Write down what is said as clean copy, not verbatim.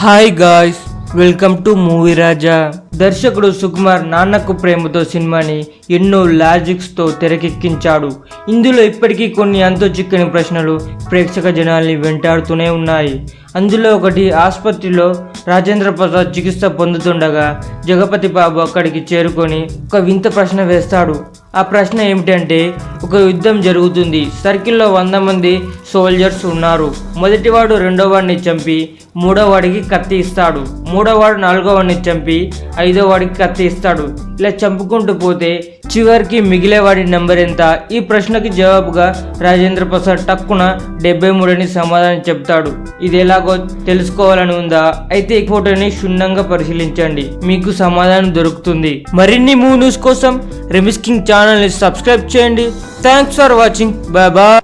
Hi guys, welcome to movie Raja. దర్శకుడు సుకుమార్ నాన్నకు ప్రేమతో సినిమాని ఎన్నో లాజిక్స్తో తెరకెక్కించాడు. ఇందులో ఇప్పటికీ కొన్ని అంతు చిక్కని ప్రశ్నలు ప్రేక్షక జనాల్ని వెంటాడుతూనే ఉన్నాయి. అందులో ఒకటి, ఆసుపత్రిలో రాజేంద్ర ప్రసాద్ చికిత్స పొందుతుండగా జగపతి బాబు అక్కడికి చేరుకొని ఒక వింత ప్రశ్న వేస్తాడు. ఆ ప్రశ్న ఏమిటంటే, ఒక యుద్ధం జరుగుతుంది, సర్కిల్లో 100 మంది సోల్జర్స్ ఉన్నారు. మొదటివాడు రెండోవాడిని చంపి మూడోవాడికి కత్తి ఇస్తాడు. మూడోవాడు నాలుగోవాడిని చంపి ఐదోవాడికి కత్తి ఇస్తాడు. ఇలా చంపుకుంటూ పోతే చివరికి మిగిలేవాడి నెంబర్ ఎంత? ఈ ప్రశ్నకి జవాబుగా రాజేంద్ర ప్రసాద్ టక్కున 73 అని సమాధానం చెప్తాడు. ఇది ఎలాగో తెలుసుకోవాలని ఉందా? అయితే ఈ ఫోటోని క్షుణ్ణంగా పరిశీలించండి, మీకు సమాధానం దొరుకుతుంది. మరిన్ని మూవీ న్యూస్ కోసం రెమిస్ కింగ్ ఛానల్ని సబ్స్క్రైబ్ చేయండి. Thanks for watching. Bye bye.